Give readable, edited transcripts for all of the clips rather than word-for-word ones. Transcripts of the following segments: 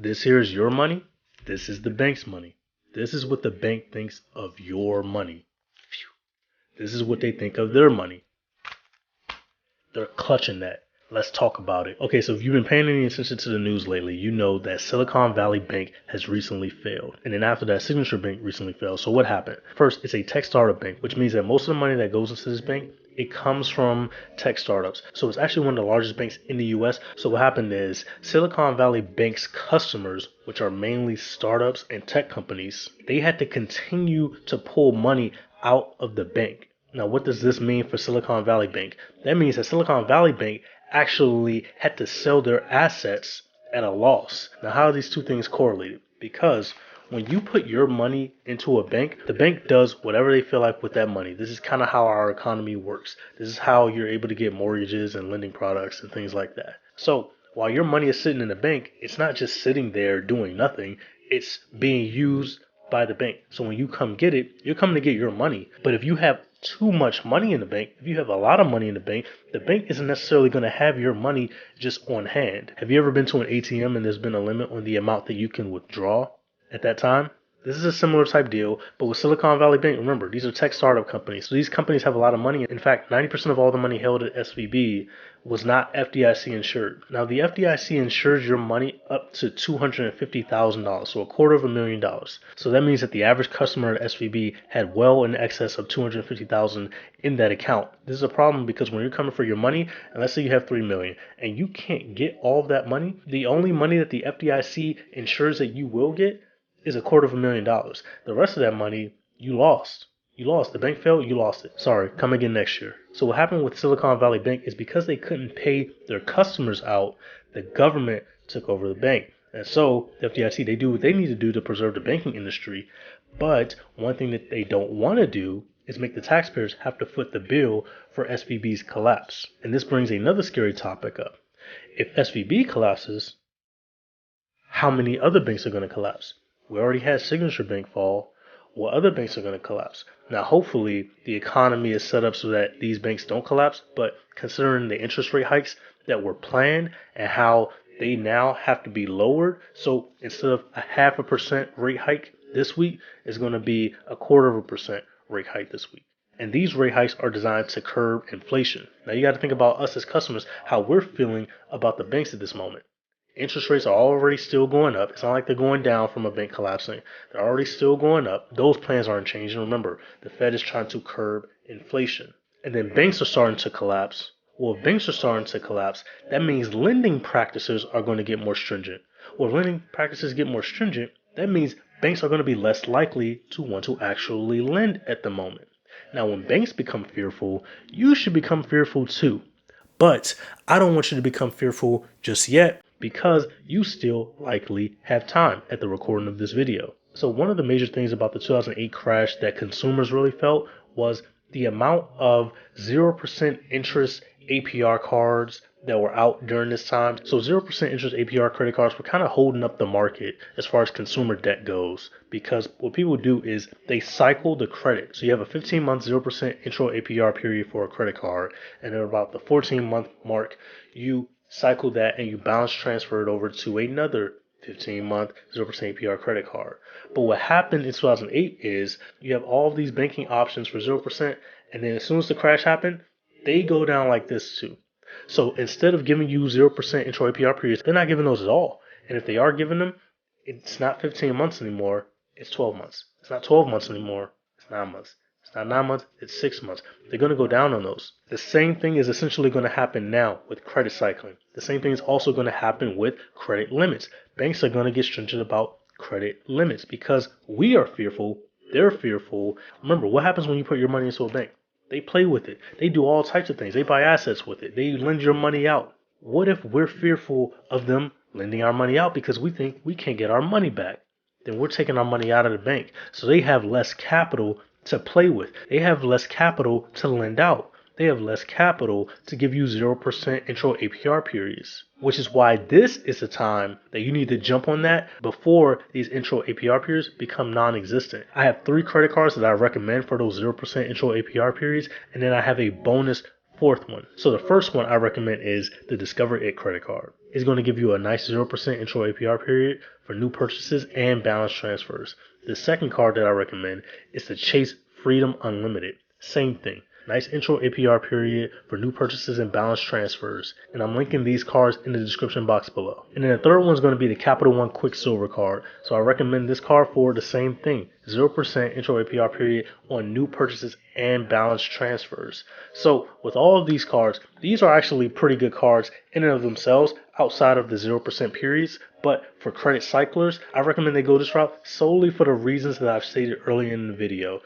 This here is your money. This is the bank's money. This is what the bank thinks of your money. This is what they think of their money. They're clutching that. Let's talk about it. Okay, so if you've been paying any attention to the news lately, you know that Silicon Valley Bank has recently failed. And then after that, Signature Bank recently failed. So what happened? First, it's a tech startup bank, which means that most of the money that goes into this bank, it comes from tech startups. So it's actually one of the largest banks in the US. So what happened is Silicon Valley Bank's customers, which are mainly startups and tech companies, they had to continue to pull money out of the bank. Now, what does this mean for Silicon Valley Bank? That means that Silicon Valley Bank actually had to sell their assets at a loss. Now, how are these two things correlated? Because when you put your money into a bank, the bank does whatever they feel like with that money. This is kind of how our economy works. This is how you're able to get mortgages and lending products and things like that. So while your money is sitting in the bank, it's not just sitting there doing nothing. It's being used by the bank. So when you come get it, you're coming to get your money. But if you have too much money in the bank, if you have a lot of money in the bank isn't necessarily going to have your money just on hand. Have you ever been to an ATM and there's been a limit on the amount that you can withdraw at that time? This is a similar type deal, but with Silicon Valley Bank, remember, these are tech startup companies. So these companies have a lot of money. In fact, 90% of all the money held at SVB was not FDIC insured. Now, the FDIC insures your money up to $250,000, so $250,000. So that means that the average customer at SVB had well in excess of $250,000 in that account. This is a problem because when you're coming for your money, and let's say you have $3 million, and you can't get all of that money, the only money that the FDIC ensures that you will get is $250,000. The rest of that money, you lost. You lost. The bank failed, you lost it. Sorry, come again next year. So what happened with Silicon Valley Bank is because they couldn't pay their customers out, the government took over the bank. And so the FDIC, they do what they need to do to preserve the banking industry. But one thing that they don't want to do is make the taxpayers have to foot the bill for SVB's collapse. And this brings another scary topic up. If SVB collapses, how many other banks are going to collapse? We already had Signature Bank fall. What other banks are going to collapse? Now, hopefully, the economy is set up so that these banks don't collapse. But considering the interest rate hikes that were planned and how they now have to be lowered, so instead of a 0.5% rate hike this week, it's going to be a 0.25% rate hike this week. And these rate hikes are designed to curb inflation. Now, you got to think about us as customers, how we're feeling about the banks at this moment. Interest rates are already still going up. It's not like they're going down from a bank collapsing. They're already still going up. Those plans aren't changing. Remember, the Fed is trying to curb inflation. And then banks are starting to collapse. Well, if banks are starting to collapse, that means lending practices are going to get more stringent. Well, if lending practices get more stringent, that means banks are going to be less likely to want to actually lend at the moment. Now, when banks become fearful, you should become fearful too. But I don't want you to become fearful just yet, because you still likely have time at the recording of this video. So one of the major things about the 2008 crash that consumers really felt was the amount of 0% interest APR cards that were out during this time. So 0% interest APR credit cards were kind of holding up the market as far as consumer debt goes, because what people do is they cycle the credit. So you have a 15-month 0% intro APR period for a credit card, and at about the 14-month mark, you cycle that and you balance transfer it over to another 15-month 0% APR credit card. But what happened in 2008 is you have all of these banking options for 0%, and then as soon as the crash happened, they go down like this too. So instead of giving you 0% intro APR periods, they're not giving those at all. And if they are giving them, it's not 15 months anymore, it's 12 months. It's not 12 months anymore, it's 9 months. It's not 9 months, it's 6 months. They're going to go down on those. The same thing is essentially going to happen now with credit cycling. The same thing is also going to happen with credit limits. Banks are going to get stringent about credit limits because we are fearful, they're fearful. Remember, what happens when you put your money into a bank? They play with it. They do all types of things. They buy assets with it. They lend your money out. What if we're fearful of them lending our money out because we think we can't get our money back? Then we're taking our money out of the bank. So they have less capital to play with. They have less capital to lend out. They have less capital to give you 0% intro APR periods, which is why this is the time that you need to jump on that before these intro APR periods become non-existent. I have 3 credit cards that I recommend for those 0% intro APR periods, and then I have a bonus fourth one. So the first one I recommend is the Discover It credit card. It's going to give you a nice 0% intro APR period for new purchases and balance transfers. The second card that I recommend is the Chase Freedom Unlimited. Same thing. Nice intro APR period for new purchases and balance transfers. And I'm linking these cards in the description box below. And then the third one is going to be the Capital One Quick Silver card. So I recommend this card for the same thing. 0% intro APR period on new purchases and balance transfers. So with all of these cards, these are actually pretty good cards in and of themselves outside of the 0% periods. But for credit cyclers, I recommend they go this route solely for the reasons that I've stated earlier in the video.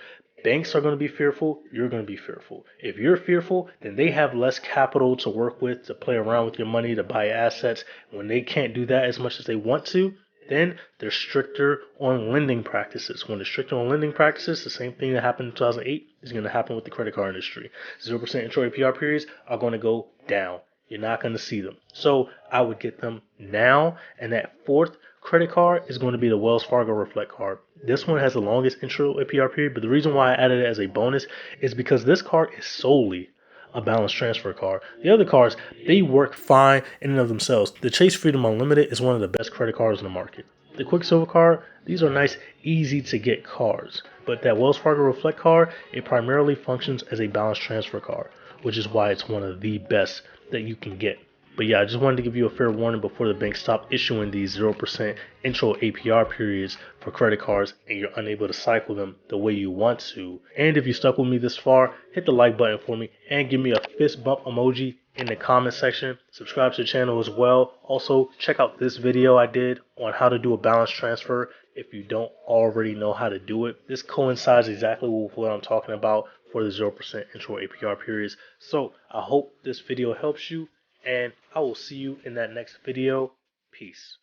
Banks are going to be fearful, you're going to be fearful. If you're fearful, then they have less capital to work with, to play around with your money, to buy assets. When they can't do that as much as they want to, then they're stricter on lending practices. When they're stricter on lending practices, the same thing that happened in 2008 is going to happen with the credit card industry. 0% intro APR periods are going to go down. You're not going to see them. So I would get them now. And that fourth credit card is going to be the Wells Fargo Reflect card. This one has the longest intro APR period, but the reason why I added it as a bonus is because this card is solely a balance transfer card. The other cards, they work fine in and of themselves. The Chase Freedom Unlimited is one of the best credit cards in the market. The Quicksilver card, these are nice, easy to get cards. But that Wells Fargo Reflect card, it primarily functions as a balance transfer card, which is why it's one of the best that you can get. But yeah, I just wanted to give you a fair warning before the banks stop issuing these 0% intro APR periods for credit cards and you're unable to cycle them the way you want to. And if you stuck with me this far, hit the like button for me and give me a fist bump emoji in the comment section. Subscribe to the channel as well. Also, check out this video I did on how to do a balance transfer if you don't already know how to do it. This coincides exactly with what I'm talking about for the 0% intro APR periods. So I hope this video helps you. And I will see you in that next video. Peace.